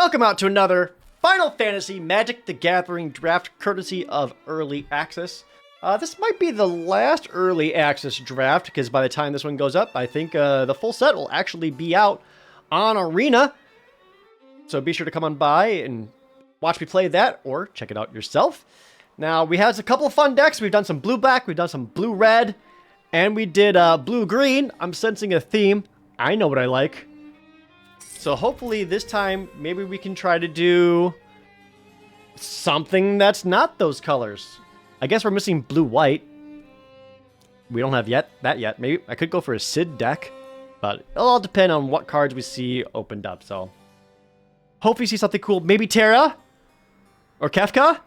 Welcome out to another Final Fantasy Magic the Gathering draft courtesy of Early Access. This might be the last Early Access draft because by the time this one goes up, I think the full set will actually be out on Arena. So be sure to come on by and watch me play that or check it out yourself. Now, we had a couple of fun decks. We've done some blue-black, we've done some blue-red, and we did blue-green. I'm sensing a theme. I know what I like. So hopefully this time, maybe we can try to do something that's not those colors. I guess we're missing blue-white. We don't have that yet. Maybe I could go for a Sid deck, but it'll all depend on what cards we see opened up. So hopefully you see something cool. Maybe Terra or Kefka.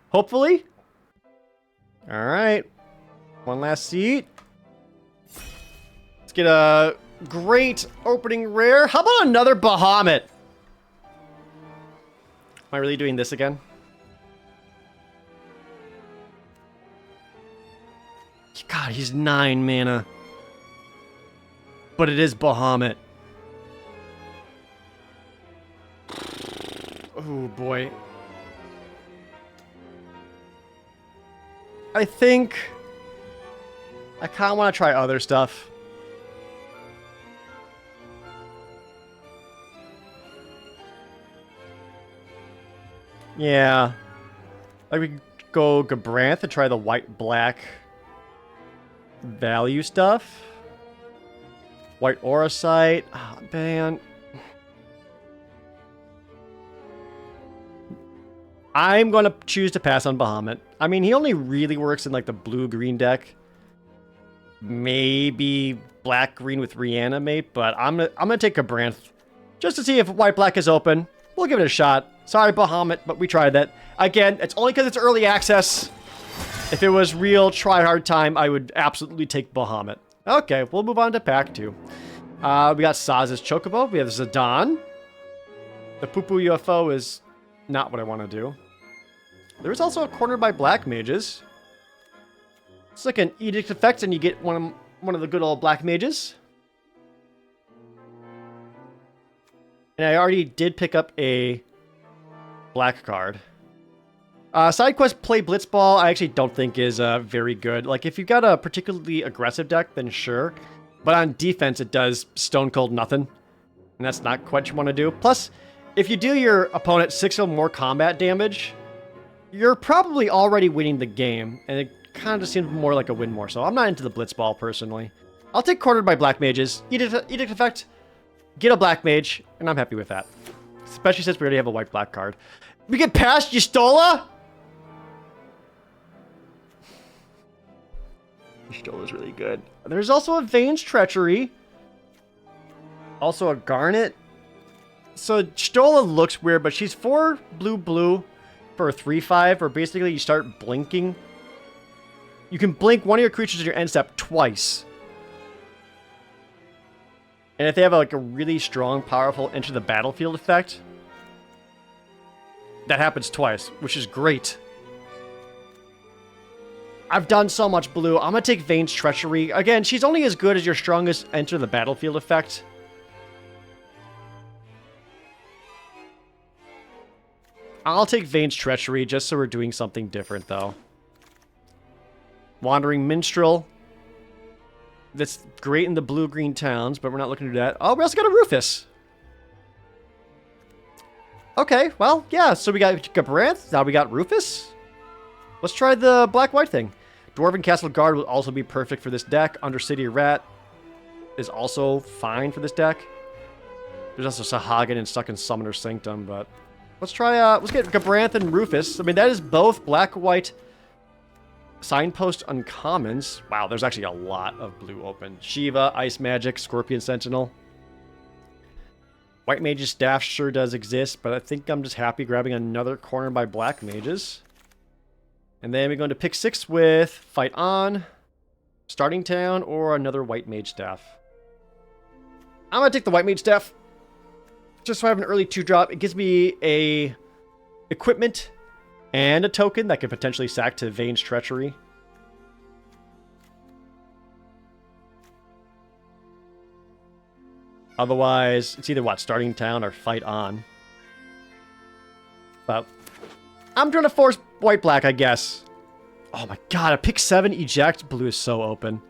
Hopefully. All right. One last seat. Let's get a great opening rare. How about another Bahamut? Am I really doing this again? God, he's 9 mana. But it is Bahamut. Oh boy. I think I kind of want to try other stuff. Yeah. Like we could go Gabranth and try the white-black value stuff. White Aura Sight. Oh, man. I'm going to choose to pass on Bahamut. I mean, he only really works in like the blue-green deck. Maybe black-green with Reanimate, but I'm gonna take Gabranth just to see if white-black is open. We'll give it a shot. Sorry, Bahamut, but we tried that. Again, it's only because it's early access. If it was real try-hard time, I would absolutely take Bahamut. Okay, we'll move on to pack 2. We got Saz's Chocobo. We have Zidane. The Poo-Poo UFO is not what I want to do. There's also a Cornered by Black Mages. It's like an Edict effect, and you get one of the good old Black Mages. And I already did pick up a black card. Side quest Play Blitzball, I actually don't think is very good. Like, if you've got a particularly aggressive deck, then sure. But on defense, it does stone cold nothing. And that's not quite what you want to do. Plus, if you do your opponent 6 or more combat damage, you're probably already winning the game. And it kind of just seems more like a win more. So I'm not into the Blitzball, personally. I'll take Cornered by Black Mages. Edict effect, get a Black Mage, and I'm happy with that. Especially since we already have a white-black card. We get past Y'shtola? Y'shtola's really good. There's also a Vane's Treachery. Also a Garnet. So Y'shtola looks weird, but she's 4 blue for a 3/5, where basically you start blinking. You can blink one of your creatures in your end step twice. And if they have like a really strong, powerful enter the battlefield effect, that happens twice, which is great. I've done so much blue. I'm going to take Vane's Treachery. Again, she's only as good as your strongest enter the battlefield effect. I'll take Vane's Treachery just so we're doing something different, though. Wandering Minstrel. That's great in the blue-green towns, but we're not looking to do that. Oh, we also got a Rufus. Okay, well, yeah, so we got Gabranth, now we got Rufus. Let's try the black-white thing. Dwarven Castle Guard will also be perfect for this deck. Undercity Rat is also fine for this deck. There's also Sahagin and stuck in Summoner's Sanctum, but let's try, let's get Gabranth and Rufus. I mean, that is both black-white Signpost uncommons. Wow, there's actually a lot of blue open. Shiva, Ice Magic, Scorpion Sentinel. White Mage's Staff sure does exist, but I think I'm just happy grabbing another Cornered by Black Mages. And then we're going to pick 6 with Fight On, Starting Town, or another White Mage Staff. I'm going to take the White Mage Staff. Just so I have an early 2-drop. It gives me a equipment and a token that could potentially sack to Vane's Treachery. Otherwise, it's either what, Starting Town or Fight On. But I'm trying to force white-black, I guess. Oh my god, a pick 7 eject. Blue is so open.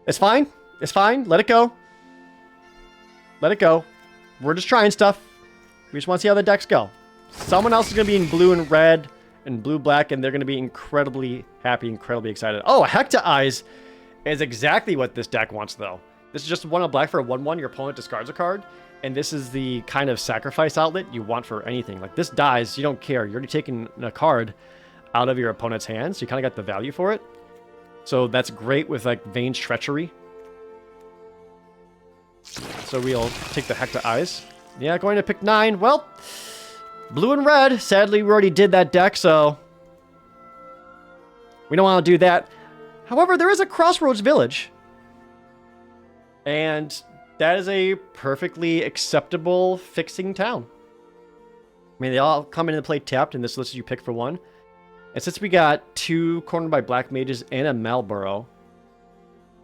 It's fine. It's fine. Let it go. Let it go. We're just trying stuff. We just want to see how the decks go. Someone else is going to be in blue and red and blue-black, and they're going to be incredibly happy, incredibly excited. Oh, Hecta Eyes is exactly what this deck wants, though. This is just 1 black for a 1/1. Your opponent discards a card, and this is the kind of sacrifice outlet you want for anything. Like, this dies, you don't care. You're already taking a card out of your opponent's hands, so you kind of got the value for it. So that's great with, like, Vane's Treachery. So we'll take the Hecta Eyes. Yeah, going to pick 9. Well, blue and red. Sadly, we already did that deck, so we don't want to do that. However, there is a Crossroads Village. And that is a perfectly acceptable fixing town. I mean, they all come into play tapped, and this lets you pick for 1. And since we got 2 cornered by black mages and a Malboro,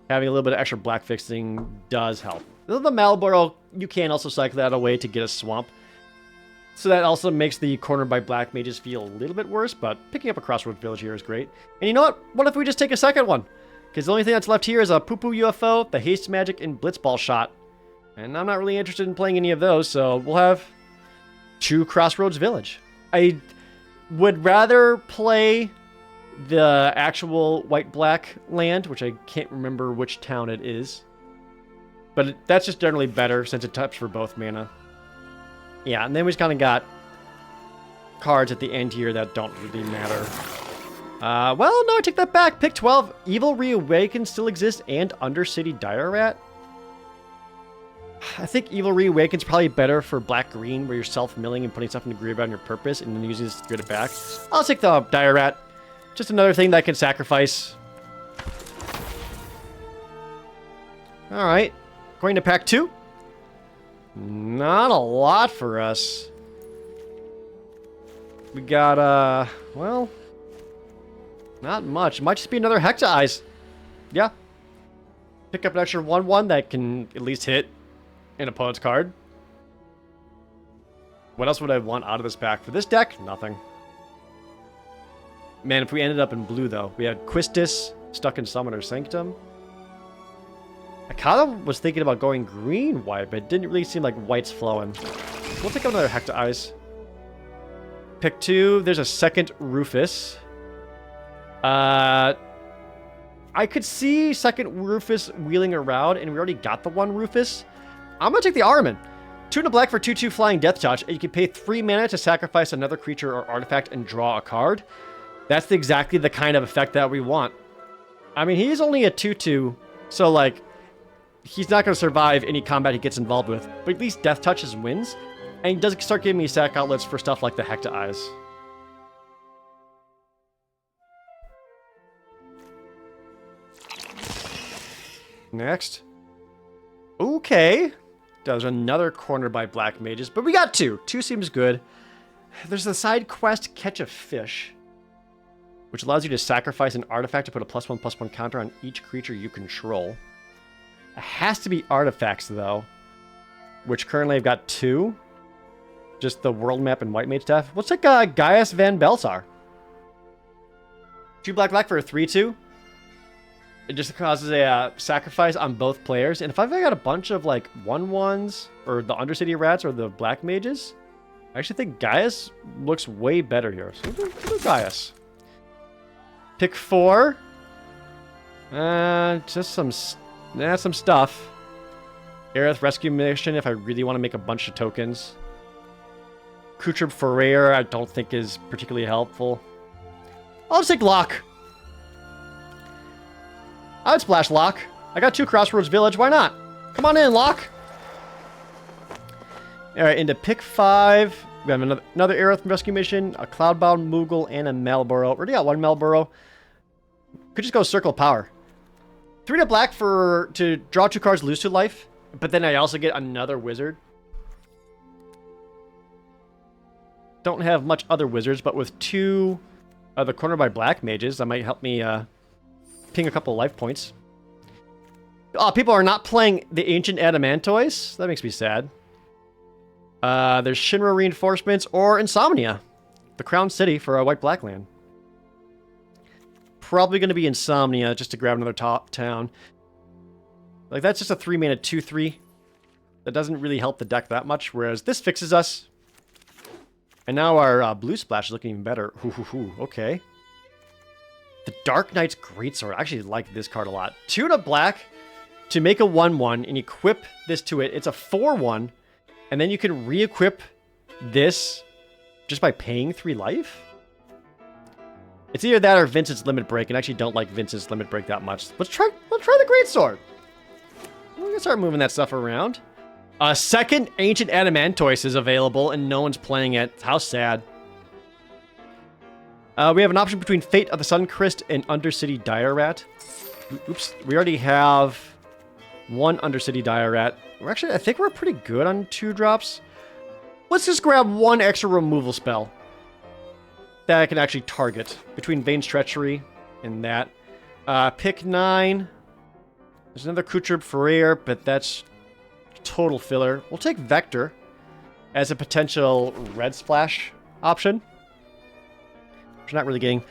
having a little bit of extra black fixing does help. The Malboro, you can also cycle that away to get a swamp. So that also makes the cornered by black mages feel a little bit worse, but picking up a Crossroads Village here is great. And you know what? What if we just take a second one? Because the only thing that's left here is a Poo-Poo UFO, the Haste Magic, and Blitzball Shot. And I'm not really interested in playing any of those, so we'll have 2 Crossroads Village. I would rather play the actual white-black land, which I can't remember which town it is. But that's just generally better since it taps for both mana. Yeah, and then we just kind of got cards at the end here that don't really matter. Well, no, I take that back. Pick 12. Evil Reawakened still exists, and Undercity Dire Rat. I think Evil Reawakened's probably better for black-green, where you're self-milling and putting stuff in the graveyard on your purpose, and then using this to get it back. I'll take the Dire Rat. Just another thing that I can sacrifice. Alright. Going to pack 2. Not a lot for us. We got, well, not much. Might just be another Hecta Eyes. Yeah. Pick up an extra 1/1 that can at least hit an opponent's card. What else would I want out of this pack? For this deck, nothing. Man, if we ended up in blue, though. We had Quistis stuck in Summoner's Sanctum. I kind of was thinking about going green-white, but it didn't really seem like white's flowing. We'll take another Hecta Eyes. Pick 2. There's a second Rufus. I could see second Rufus wheeling around, and we already got the 1 Rufus. I'm going to take the Armin. 2 and a black for 2/2 Flying Death Touch, and you can pay 3 mana to sacrifice another creature or artifact and draw a card. That's exactly the kind of effect that we want. I mean, he's only a 2/2, so, like, he's not going to survive any combat he gets involved with, but at least Death Touches wins, and he does start giving me sack outlets for stuff like the Hecta Eyes. Next. Okay. There's another corner by black mages, but we got 2. 2 seems good. There's the side quest, Catch a Fish, which allows you to sacrifice an artifact to put a +1/+1 counter on each creature you control. It has to be artifacts, though, which currently I've got 2. Just the world map and white mage stuff. Let's take Gaius Van Belsar. 2 black for a 3/2. It just causes a sacrifice on both players. And if I've got a bunch of, like, 1/1s, or the Undercity Rats, or the black mages, I actually think Gaius looks way better here. So we'll do Gaius. Pick 4. Just some stuff. Aerith Rescue Mission if I really want to make a bunch of tokens. Kutrib Ferrer I don't think is particularly helpful. I'll just take Lock. I would splash Lock. I got 2 Crossroads Village, why not? Come on in, Lock. Alright, into pick 5. We have another Aerith Rescue Mission, a Cloudbound Moogle, and a Malboro. Already got 1 Malboro. Could just go Circle Power. 3 to black to draw 2 cards, lose 2 life. But then I also get another wizard. Don't have much other wizards, but with 2 the corner by black mages, that might help me ping a couple of life points. Oh, people are not playing the Ancient Adamantoise? That makes me sad. There's Shinra Reinforcements or Insomnia. The Crown City for a white-black land. Probably going to be Insomnia just to grab another top town. Like, that's just a 3-mana 2/3. That doesn't really help the deck that much, whereas this fixes us. And now our blue splash is looking even better. Okay. The Dark Knight's Greatsword. I actually like this card a lot. 2 and a black to make a 1/1 and equip this to it. It's a 4/1, and then you can re-equip this just by paying 3 life? It's either that or Vincent's Limit Break, and I actually don't like Vincent's Limit Break that much. Let's try the Greatsword. We're gonna start moving that stuff around. A second Ancient Adamantoise is available, and no one's playing it. How sad. We have an option between Fate of the Suncrest and Undercity Dire Rat. Oops, we already have 1 Undercity Dire Rat. I think we're pretty good on 2-drops. Let's just grab 1 extra removal spell that I can actually target between Vane's Treachery and that. Pick 9. There's another Kutrub Ferrer, but that's total filler. We'll take Vector as a potential red splash option. Which we're not really getting.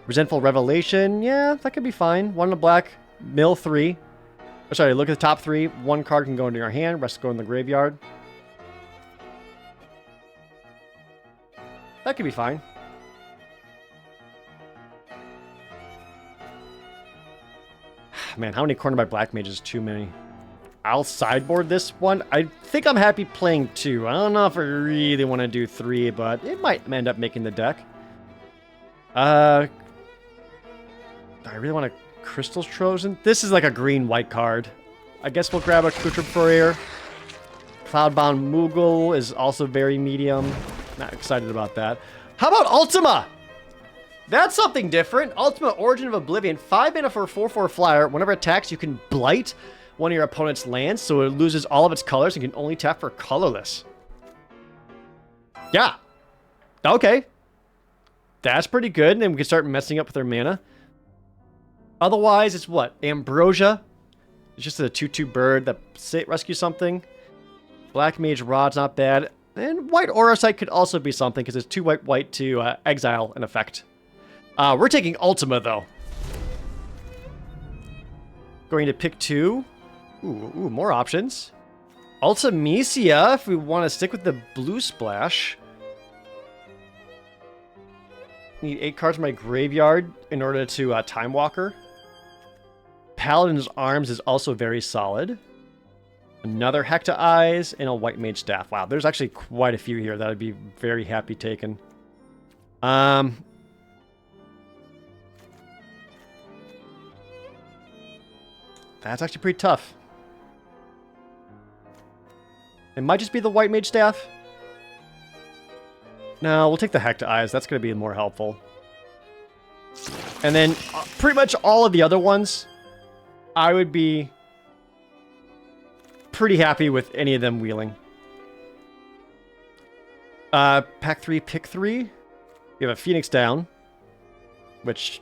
Resentful Revelation. Yeah, that could be fine. 1 in a black. Mill 3. Oh, sorry, look at the top 3. 1 card can go into your hand. Rest go in the graveyard. That could be fine. Man, how many corner by black mages? Too many. I'll sideboard this one. I think I'm happy playing 2. I don't know if I really want to do 3, but it might end up making the deck. I really want a Crystal's Trojan. This is like a green-white card. I guess we'll grab a Kutrub Ferrer. Cloudbound Moogle is also very medium. Not excited about that. How about Ultima? That's something different. Ultima, Origin of Oblivion. 5 mana for a 4/4 flyer. Whenever it attacks, you can blight one of your opponent's lands, so it loses all of its colors and can only tap for colorless. Yeah. Okay. That's pretty good, and then we can start messing up with their mana. Otherwise, it's what? Ambrosia. It's just a 2/2 bird that rescues something. Black Mage Rod's not bad. And White Aurosite could also be something, because it's 2 white to exile an effect. We're taking Ultima, though. Going to pick 2. Ooh, more options. Ultimecia, if we want to stick with the blue splash. Need 8 cards in my graveyard in order to Time Walker. Paladin's Arms is also very solid. Another Hecta Eyes and a White Mage Staff. Wow, there's actually quite a few here that I'd be very happy taking. That's actually pretty tough. It might just be the White Mage Staff. No, we'll take the Hecta Eyes. That's going to be more helpful. And then pretty much all of the other ones, I would be pretty happy with any of them wheeling. Pack 3, pick 3. We have a Phoenix down, which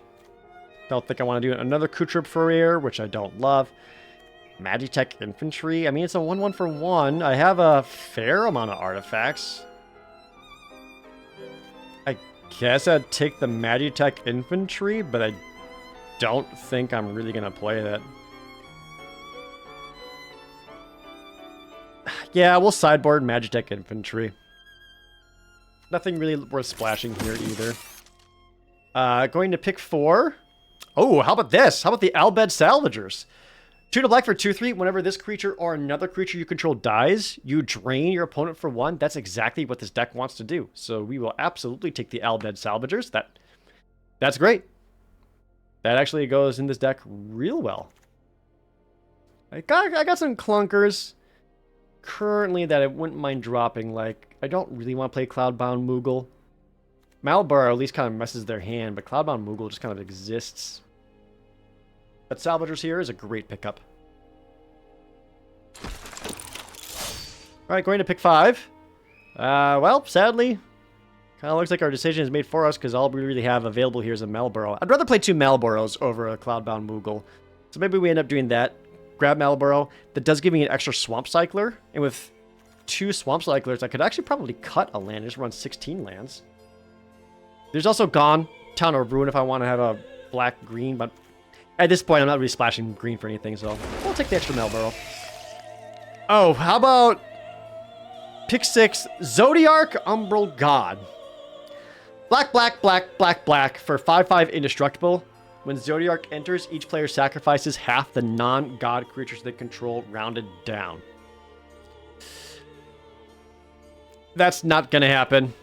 I don't think I want to do it. Another Kutrub Ferrer, which I don't love. Magitech Infantry. I mean, it's a 1/1 for 1. I have a fair amount of artifacts. I guess I'd take the Magitech Infantry, but I don't think I'm really going to play that. Yeah, we'll sideboard Magitech Infantry. Nothing really worth splashing here either. Going to pick 4. Oh, how about this? How about the Albed Salvagers? 2 to black for 2/3. Whenever this creature or another creature you control dies, you drain your opponent for 1. That's exactly what this deck wants to do. So we will absolutely take the Albed Salvagers. That's great. That actually goes in this deck real well. I got some clunkers currently that I wouldn't mind dropping. Like, I don't really want to play Cloudbound Moogle. Malbar at least kind of messes their hand, but Cloudbound Moogle just kind of exists. But Salvagers here is a great pickup. Alright, going to pick 5. Well, sadly, kind of looks like our decision is made for us because all we really have available here is a Malboro. I'd rather play 2 Malboros over a Cloudbound Moogle. So maybe we end up doing that. Grab Malboro. That does give me an extra Swamp Cycler. And with 2 Swamp Cyclers, I could actually probably cut a land and just run 16 lands. There's also Gone, Town of Ruin if I want to have a black-green, but at this point I'm not really splashing green for anything, so we'll take the extra Malboro. Oh, how about pick 6, Zodiarch Umbral God. Black, black, black, black, black for 5/5 indestructible. When Zodiarch enters, each player sacrifices half the non-god creatures they control, rounded down. That's not gonna happen.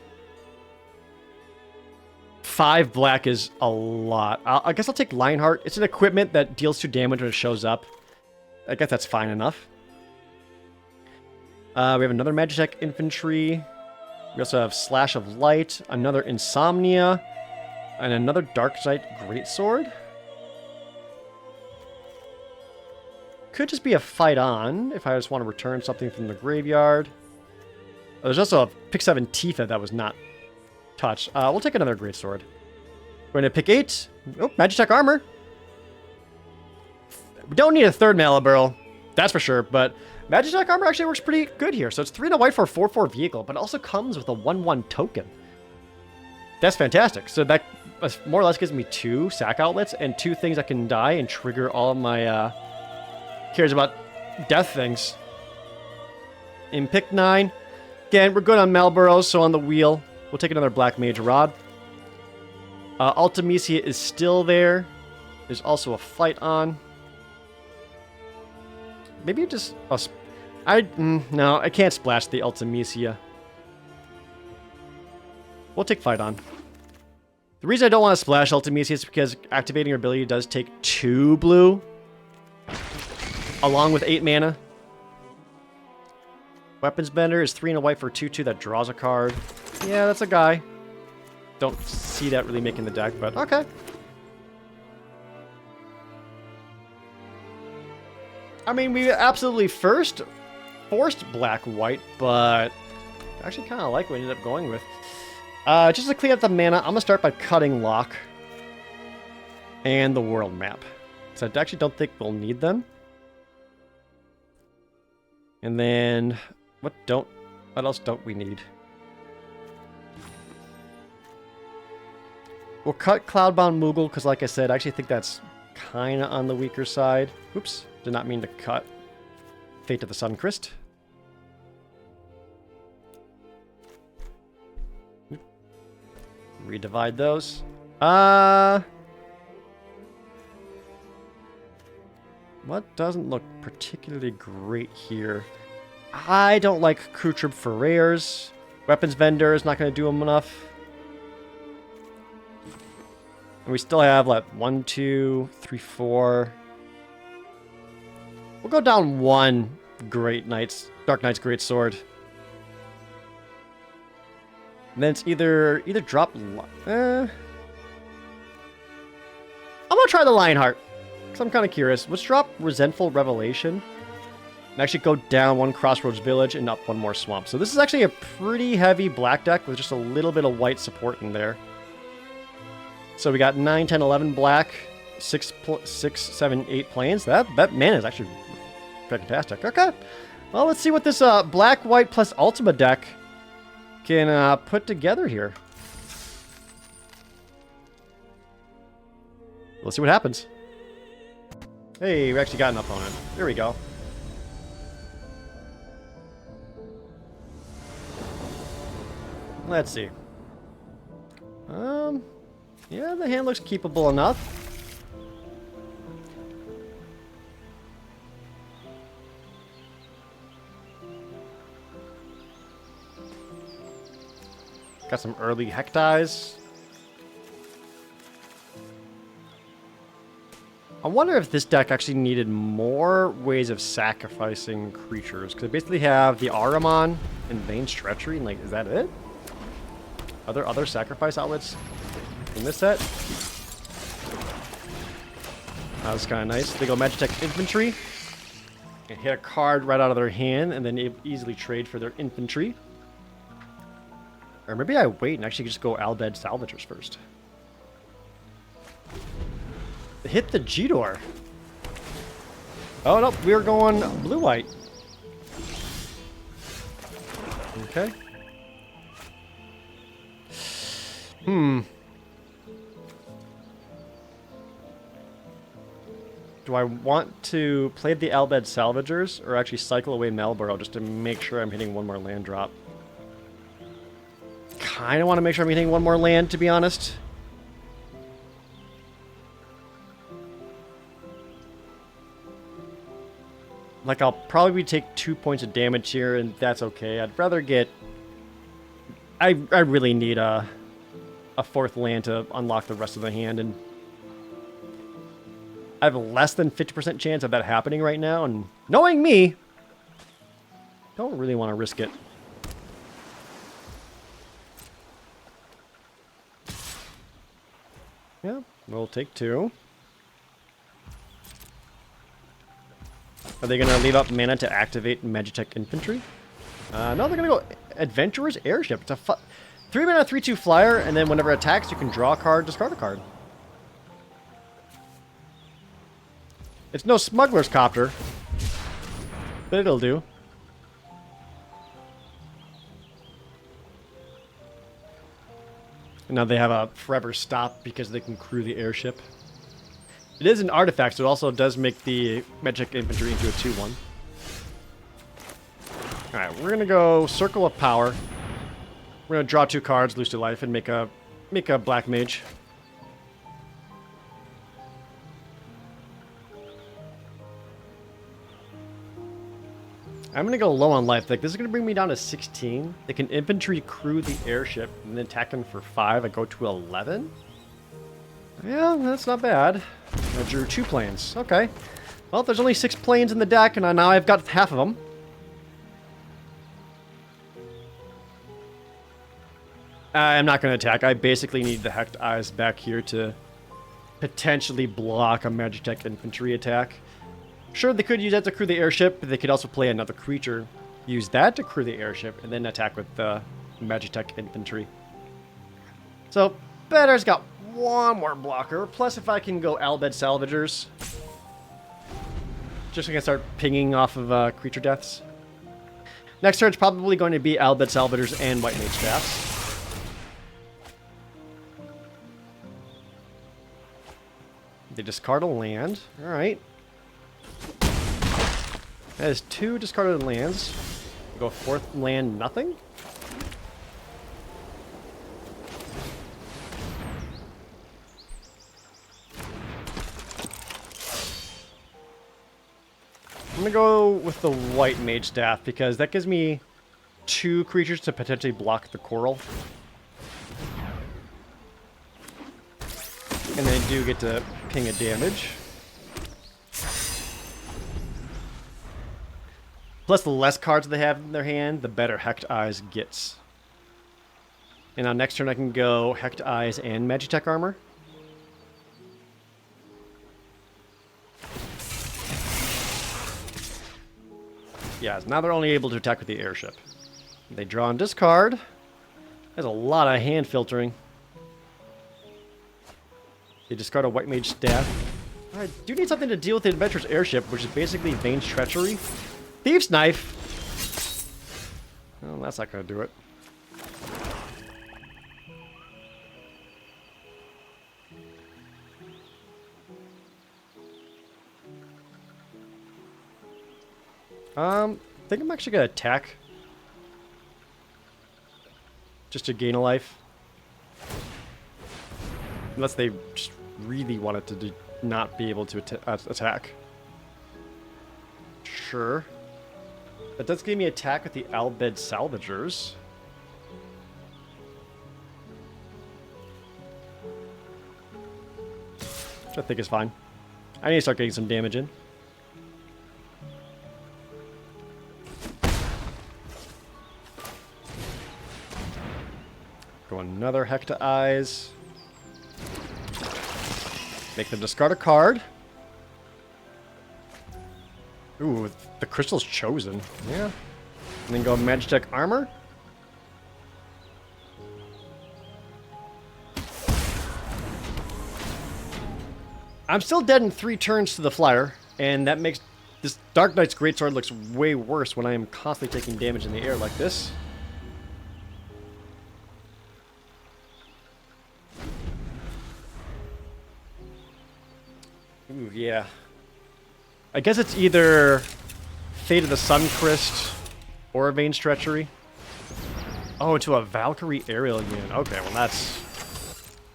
5 black is a lot. I guess I'll take Lionheart. It's an equipment that deals 2 damage when it shows up. I guess that's fine enough. We have another Magitech Infantry. We also have Slash of Light, another Insomnia, and another Darkseid Greatsword. Could just be a fight on if I just want to return something from the graveyard. Oh, there's also a pick 7 Tifa that was not touched. We'll take another Greatsword. We're going to pick 8. Oh, Magitech Armor. We don't need a third Malabur, that's for sure, but Magitech Armor actually works pretty good here. So it's 3 and a white for a 4/4 vehicle, but it also comes with a 1/1 token. That's fantastic. So that more or less gives me 2 sack outlets and 2 things that can die and trigger all of my cares about death things. In pick 9, again, we're good on Malboros, so on the wheel, we'll take another Black Mage Rod. Ultimecia is still there. There's also a fight on. Maybe just... no, I can't splash the Ultimecia. We'll take fight on. The reason I don't want to splash Ultimecia is because activating her ability does take 2 blue. Along with 8 mana. Weapons Bender is 3 and a white for 2/2 that draws a card. Yeah, that's a guy. Don't see that really making the deck, but okay. I mean, we absolutely forced black-white, but I actually kind of like what we ended up going with. Just to clean up the mana, I'm going to start by cutting Lock and the world map. So I actually don't think we'll need them. And then, what else don't we need? We'll cut Cloudbound Moogle, because like I said, I actually think that's kind of on the weaker side. Oops, did not mean to cut Fate of the Suncrest. Redivide those. What doesn't look particularly great here? I don't like Kutrib for rares. Weapons Vendor is not going to do them enough. And we still have, like, 1, 2, 3, 4. We'll go down 1 Dark Knight's Greatsword. And then it's either drop... I'm going to try the Lionheart, because I'm kind of curious. Let's drop Resentful Revelation. And actually go down 1 Crossroads Village and up 1 more Swamp. So this is actually a pretty heavy black deck with just a little bit of white support in there. So we got 9, 10, 11 black, 6, 7, 8 planes. That mana is actually fantastic. Okay. Well, let's see what this black-white plus Ultima deck can put together here. Let's see what happens. Hey, we actually got an opponent. There we go. Let's see. Yeah, the hand looks keepable enough. Got some early Hektais. I wonder if this deck actually needed more ways of sacrificing creatures. Because they basically have the Ahriman and Vane's Treachery, and like, is that it? Are there other sacrifice outlets in this set? That was kind of nice. They go Magitech Infantry and hit a card right out of their hand, and then easily trade for their infantry. Or maybe I wait and actually just go Albed Salvagers first. Hit the G-Door. Oh no, we were going blue-white. Okay. Hmm. Do I want to play the Albed Salvagers or actually cycle away Malboro just to make sure I'm hitting one more land drop? Kind of want to make sure I'm hitting one more land, to be honest. Like, I'll probably take 2 points of damage here, and that's okay. I'd rather get... I really need a fourth land to unlock the rest of the hand, and I have a less than 50% chance of that happening right now, and knowing me, don't really want to risk it. Yeah, we'll take 2. Are they going to leave up mana to activate Magitech Infantry? No, they're going to go Adventurer's Airship. It's a 3 mana 3/2 flyer, and then whenever it attacks, you can draw a card, discard a card. It's no Smuggler's Copter, but it'll do. And now they have a forever stop because they can crew the airship. It is an artifact, so it also does make the Magic Infantry into a 2/1. Alright, we're gonna go Circle of Power. We're gonna draw 2 cards, lose 2 life, and make a Black Mage. I'm gonna go low on life. Like, this is gonna bring me down to 16. They can infantry crew the airship and then attack him for 5. I go to 11. Yeah, that's not bad. I drew 2 planes. Okay. Well, there's only 6 planes in the deck, and now I've got half of them. I'm not going to attack. I basically need the Hecht Eyes back here to potentially block a Magitech Infantry attack. Sure, they could use that to crew the airship, but they could also play another creature, use that to crew the airship, and then attack with the Magitech Infantry. So, better's got 1 more blocker, plus if I can go Albed Salvagers, just so I can start pinging off of creature deaths. Next turn's probably going to be Albed Salvagers and White Mage Staffs. They discard a land. Alright. That is 2 discarded lands. We go 4th land, nothing. I'm gonna go with the White Mage Staff because that gives me 2 creatures to potentially block the Coral. And then I do get to ping a damage. Plus, the less cards they have in their hand, the better Hecht Eyes gets. And now next turn I can go Hecht Eyes and Magitech Armor. Yeah, so now they're only able to attack with the airship. They draw and discard. There's a lot of hand filtering. They discard a White Mage Staff. I do need something to deal with the Adventurer's Airship, which is basically Vane's Treachery. Thieves' Knife! Well, that's not going to do it. I think I'm actually going to attack. Just to gain a life. Unless they just really wanted to not be able to attack. Sure. That does give me attack with the Albed Salvagers. Which I think is fine. I need to start getting some damage in. Go another Hecht Eyes. Make them discard a card. Ooh, the Crystal's Chosen. Yeah. And then go Magitech Armor. I'm still dead in 3 turns to the flyer, and that makes this Dark Knight's Greatsword looks way worse when I am constantly taking damage in the air like this. Ooh, yeah. I guess it's either Fate of the Suncrest or Vane's Treachery. Oh, into a Valkyrie aerial unit. Okay, well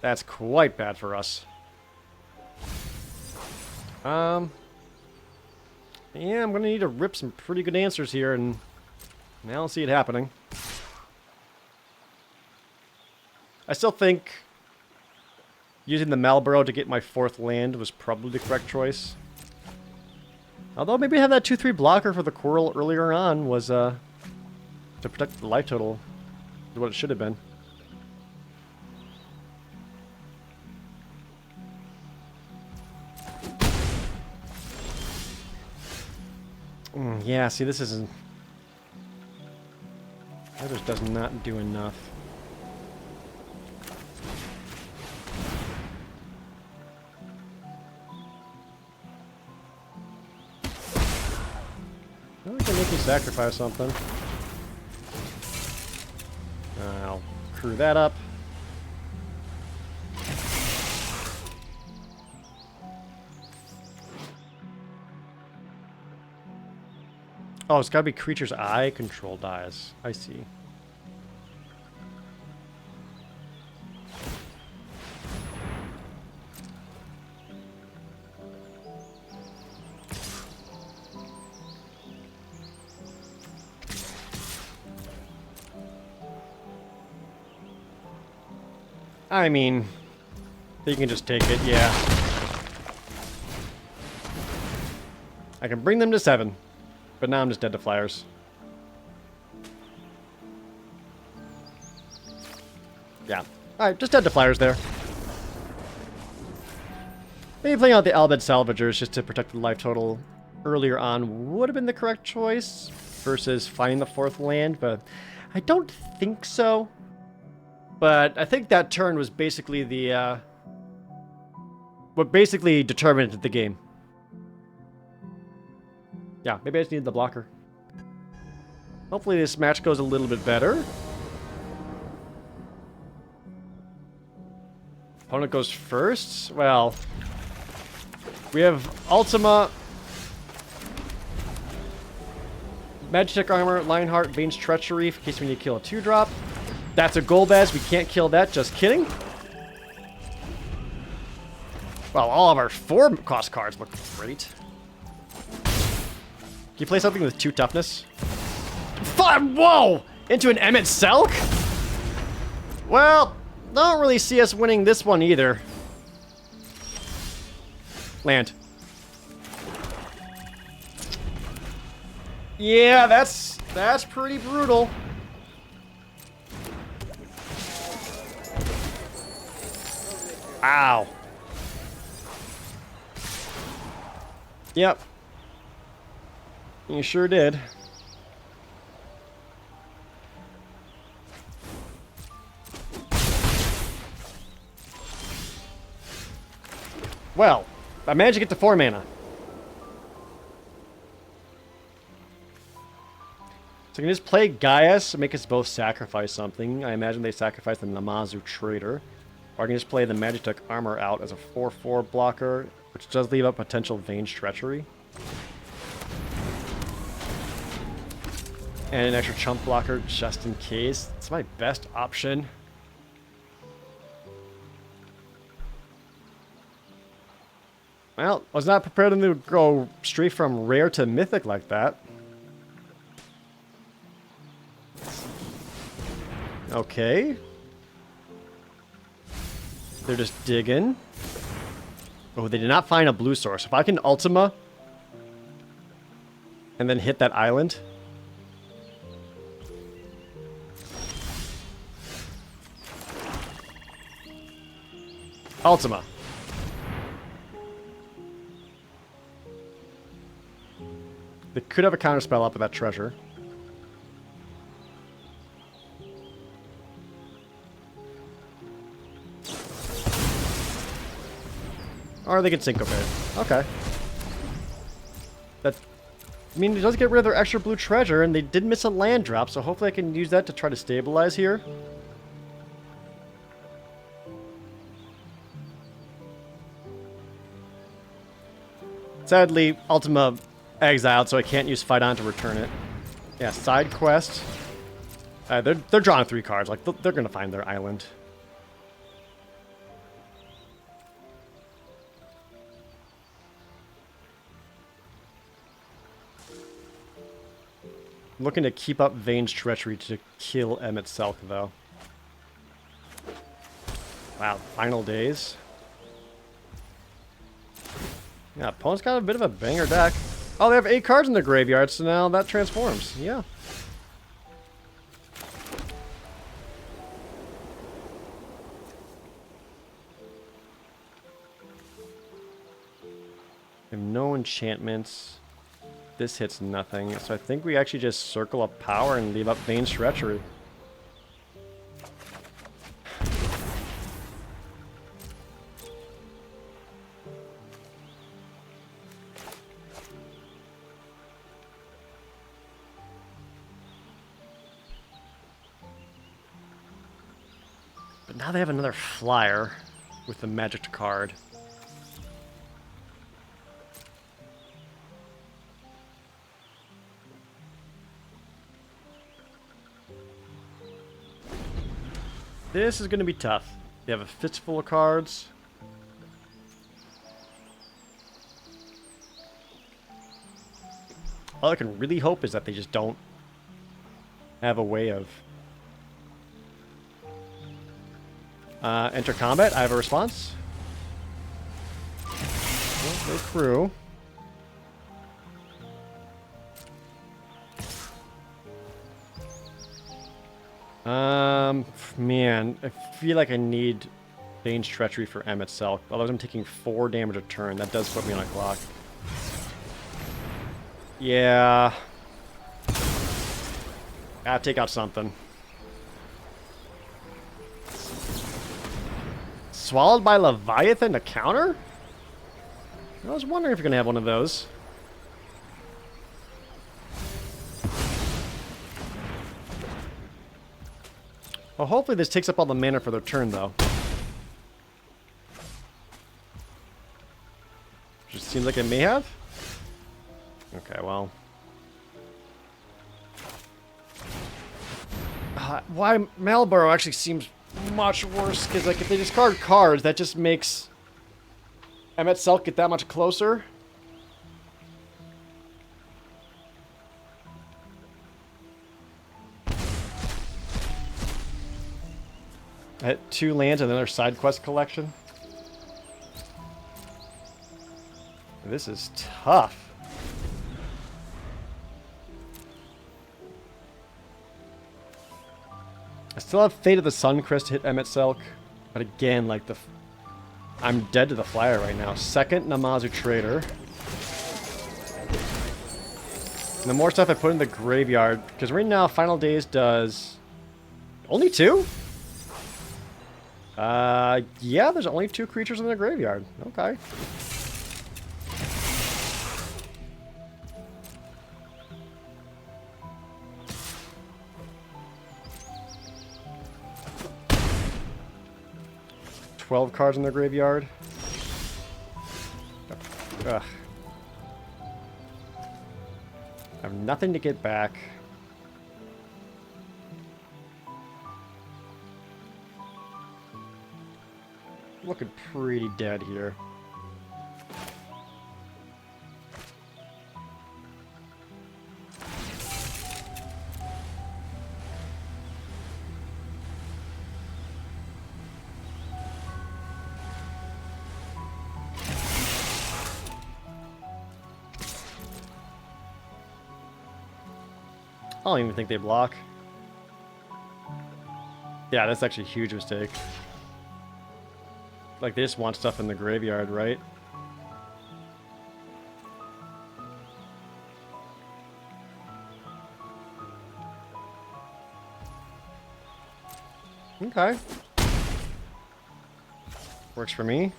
that's quite bad for us. Yeah, I'm gonna need to rip some pretty good answers here, and I don't see it happening. I still think using the Malboro to get my 4th land was probably the correct choice. Although maybe have that 2/3 blocker for the Coral earlier on was to protect the life total is what it should have been. Yeah, see, this isn't... That just does not do enough. I think they make me sacrifice something. I'll crew that up. Oh, it's gotta be creatures I control dies. I see. I mean, you can just take it, yeah. I can bring them to 7. But now I'm just dead to flyers. Yeah. Alright, just dead to flyers there. Maybe playing out the Albed Salvagers just to protect the life total earlier on would have been the correct choice versus finding the 4th land, but I don't think so. But I think that turn was basically the what basically determined the game. Yeah, maybe I just needed the blocker. Hopefully this match goes a little bit better. Opponent goes first. Well, we have Ultima, Magitech Armor, Lionheart, Vane's Treachery in case we need to kill a 2-drop. That's a Golbaz. We can't kill that. Just kidding. Well, all of our 4-cost cards look great. Can you play something with 2 toughness? Whoa! Into an Emmett Selk? Well, don't really see us winning this one either. Land. Yeah, that's pretty brutal. Ow. Yep. You sure did. Well, I managed to get to 4 mana. So I can just play Gaius and make us both sacrifice something. I imagine they sacrifice the Namazu Trader. Or I can just play the Magitech Armor out as a 4/4 blocker, which does leave up potential Vane's Treachery. And an extra chump blocker just in case. It's my best option. Well, I was not prepared to go straight from rare to mythic like that. Okay. They're just digging. Oh, they did not find a blue source. If I can Ultima and then hit that island. Ultima. They could have a counterspell up with that treasure. Or they could syncopate. Okay. That, I mean, it does get rid of their extra blue treasure, and they did miss a land drop, so hopefully I can use that to try to stabilize here. Sadly, Ultima exiled, so I can't use Fight On to return it. Yeah, side quest. They're drawing 3 cards. Like, they're going to find their island. I'm looking to keep up Vane's Treachery to kill Emmet Selk, though. Wow, final days. Yeah, opponent's got a bit of a banger deck. Oh, they have 8 cards in their graveyard, so now that transforms. Yeah. We have no enchantments. This hits nothing, so I think we actually just circle up power and leave up Vane's Treachery. But now they have another flyer with the magic card. This is going to be tough. They have a fistful of cards. All I can really hope is that they just don't have a way of... enter combat. I have a response. Okay, crew. Man, I feel like I need Vane's Treachery for Emmet Selk. Otherwise I'm taking 4 damage a turn. That does put me on a clock. Yeah. Gotta take out something. Swallowed by Leviathan to counter? I was wondering if you're gonna have one of those. Well, hopefully this takes up all the mana for their turn, though. Just seems like it may have. Okay, well. Why Malboro actually seems much worse, because like if they discard cards, that just makes Emmet Selk get that much closer. I hit 2 lands and another side quest collection. This is tough. I still have Fate of the Suncrest to hit Emmet Selk, but again, like I'm dead to the flyer right now. Second Namazu Trader. And the more stuff I put in the graveyard, because right now Final Days does only 2. Yeah, there's only 2 creatures in the graveyard. Okay. $12 cards in the graveyard. Ugh. I have nothing to get back. Looking pretty dead here. I don't even think they block. Yeah, that's actually a huge mistake. Like, they just want stuff in the graveyard, right? Okay. Works for me.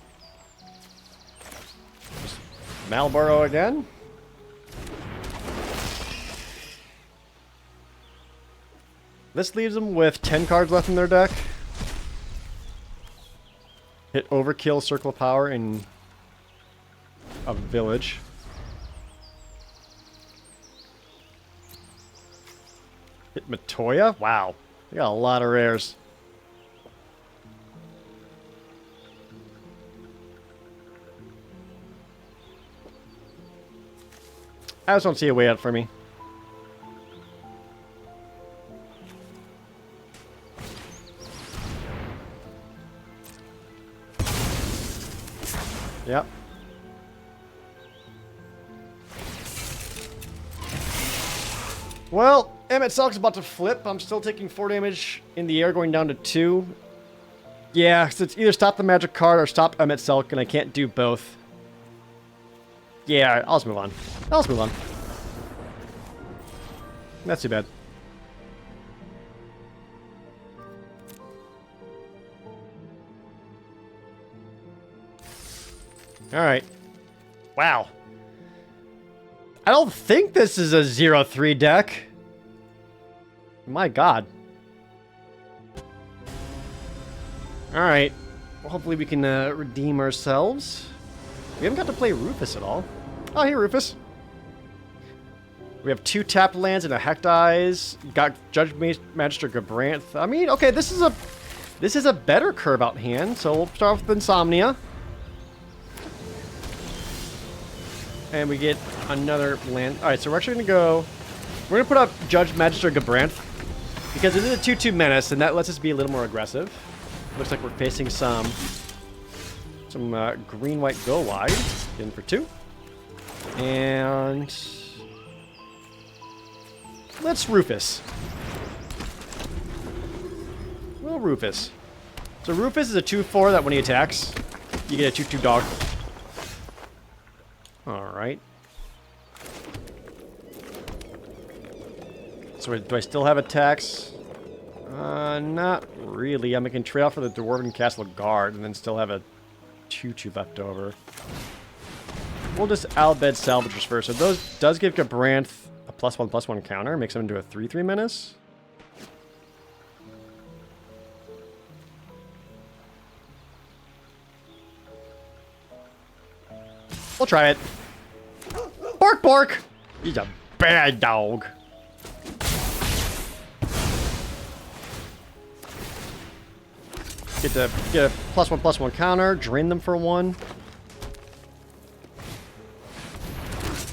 Just Malboro again. This leaves them with 10 cards left in their deck. Hit Overkill, Circle of Power in a village. Hit Matoya? Wow. We got a lot of rares. I just don't see a way out for me. Yep. Well, Emmett Selk's about to flip. I'm still taking 4 damage in the air, going down to 2. Yeah, so it's either stop the magic card or stop Emmett Selk, and I can't do both. Yeah, I'll just move on. I'll just move on. That's too bad. Alright. Wow. I don't think this is a 0-3 deck. My god. Alright. Well, hopefully we can redeem ourselves. We haven't got to play Rufus at all. Oh, here, Rufus. We have 2 tapped lands and a Hectize. Got Judge Magister Gabranth. I mean, okay, this is a better curve out hand. So we'll start with Insomnia. And we get another land. Alright, so we're actually going to go... We're going to put up Judge Magister Gabranth. Because it is a 2-2 menace, and that lets us be a little more aggressive. Looks like we're facing some green-white go wide. In for 2. And... let's Rufus. Well, Rufus. So Rufus is a 2-4 that when he attacks, you get a 2-2 dog. Alright. So do I still have attacks? Not really. I can trade off for the Dwarven Castle Guard and then still have a 2-2 left over. We'll just Albed Salvagers first. So those does give Gabranth a +1/+1 counter. Makes him into a 3-3 menace. We'll try it. Bark, bark! He's a bad dog. Get a +1/+1 counter. Drain them for 1.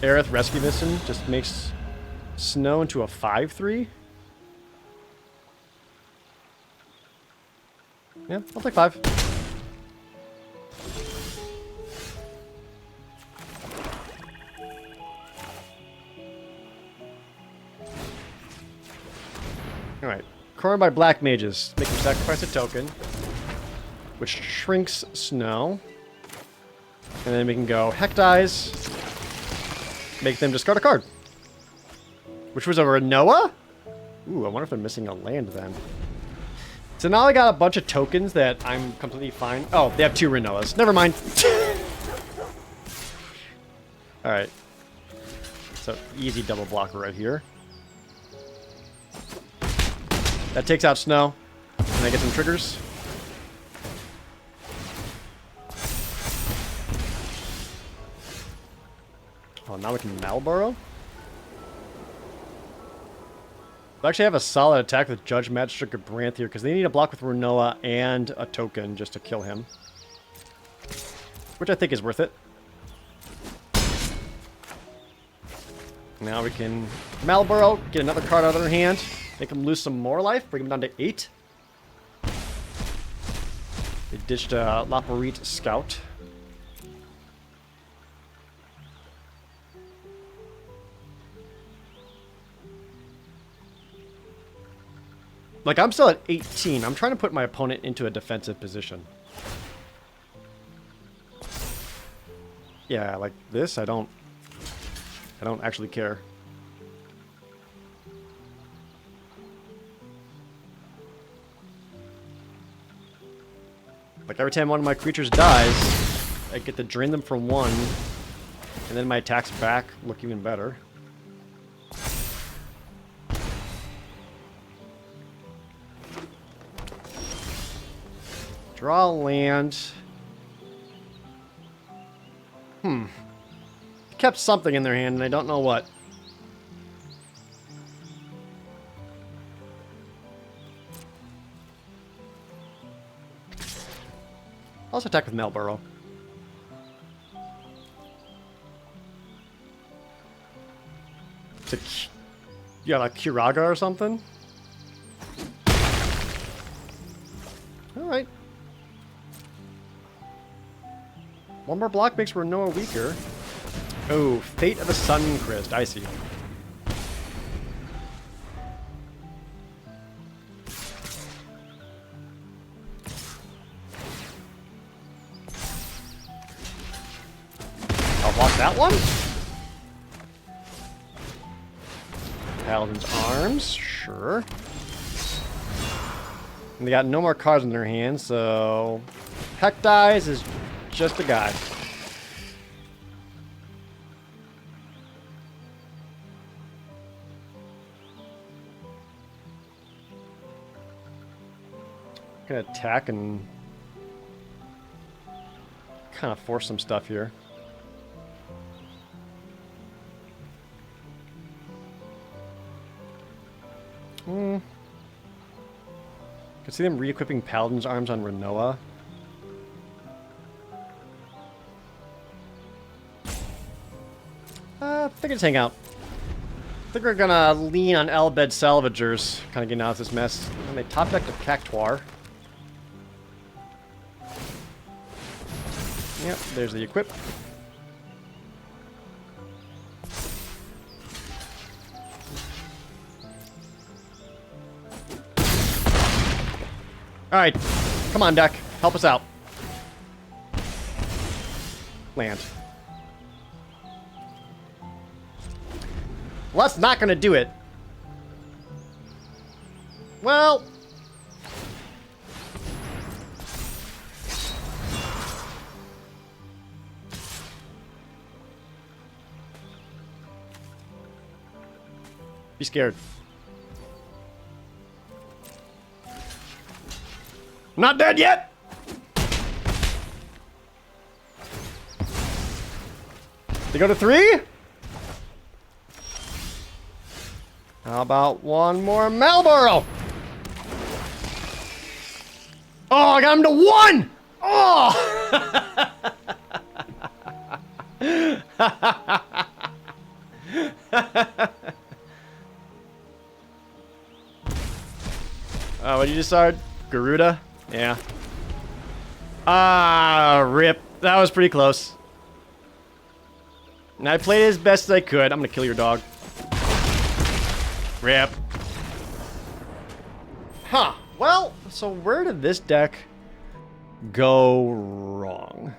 Aerith Rescue Mission just makes Snow into a 5-3. Yeah, I'll take 5. Alright. Cornered by Black Mages. Make them sacrifice a token. Which shrinks Snow. And then we can go Hectize. Make them discard a card. Which was a Renoa? Ooh, I wonder if they're missing a land then. So now I got a bunch of tokens that I'm completely fine. Oh, they have 2 Renoas. Never mind. Alright. So, easy double blocker right here. That takes out Snow. And I get some triggers. Oh, now we can Malboro. I actually have a solid attack with Judge Magister Gabranth here because they need a block with Renoa and a token just to kill him. Which I think is worth it. Now we can Malboro, get another card out of their hand, make them lose some more life, bring them down to 8. They ditched a Laparite Scout. Like, I'm still at 18. I'm trying to put my opponent into a defensive position. Yeah, like this, I don't actually care. Like, every time one of my creatures dies, I get to drain them for 1, and then my attacks back look even better. Draw land. Kept something in their hand, and I don't know what. Also attack with Malboro. Yeah, like Kiraga or something? Alright. One more block makes Renoa weaker. Oh, Fate of the Suncrest. I see. I'll block that one. Paladin's Arms. Sure. And they got no more cards in their hands, so... Heck Dies is just a guy. Gonna attack and kind of force some stuff here. Could see them re-equipping Paladin's Arms on Renoa. I think it's hang out. I think we're gonna lean on Elbed Salvagers, kind of getting out of this mess. And they top decked a Cactuar. Yep, there's the equip. Alright, come on, deck. Help us out. Land. Well, that's not gonna do it. Well... Be scared. Not dead yet! They go to 3? How about one more Malboro? Oh, I got him to 1! Oh! What did you decide? Garuda? Yeah. Ah, rip. That was pretty close. And I played as best as I could. I'm gonna kill your dog. Rip. Huh. Well, so where did this deck go wrong?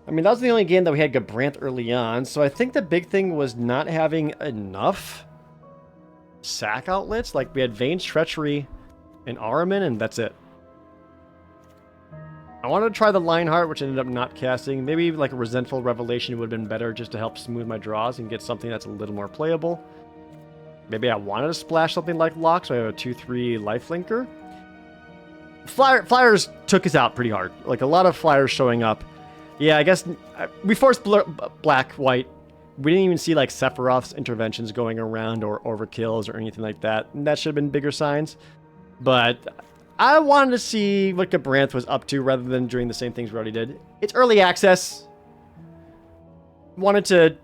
I mean, that was the only game that we had Gabranth early on, so I think the big thing was not having enough sack outlets. Like, we had Vane's Treachery and Araman, and that's it. I wanted to try the Lionheart, which ended up not casting. Maybe like a Resentful Revelation would have been better just to help smooth my draws and get something that's a little more playable. Maybe I wanted to splash something like Lock, so I have a 2-3 lifelinker. Flyers took us out pretty hard. Like, a lot of Flyers showing up. Yeah, I guess we forced black, white. We didn't even see like Sephiroth's interventions going around or overkills or anything like that. And that should have been bigger signs. But I wanted to see what Gabranth was up to rather than doing the same things we already did. It's early access. Wanted to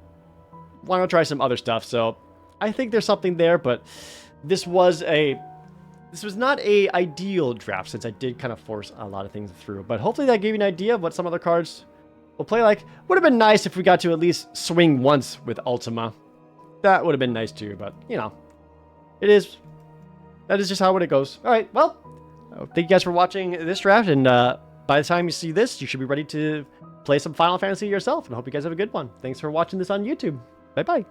try some other stuff, so I think there's something there, but this was not a ideal draft since I did kind of force a lot of things through. But hopefully that gave you an idea of what some other cards will play like. Would have been nice if we got to at least swing once with Ultima. That would have been nice too, but you know, that is just how it goes. All right, well, thank you guys for watching this draft, and by the time you see this, you should be ready to play some Final Fantasy yourself, and I hope you guys have a good one. Thanks for watching this on YouTube. Bye-bye.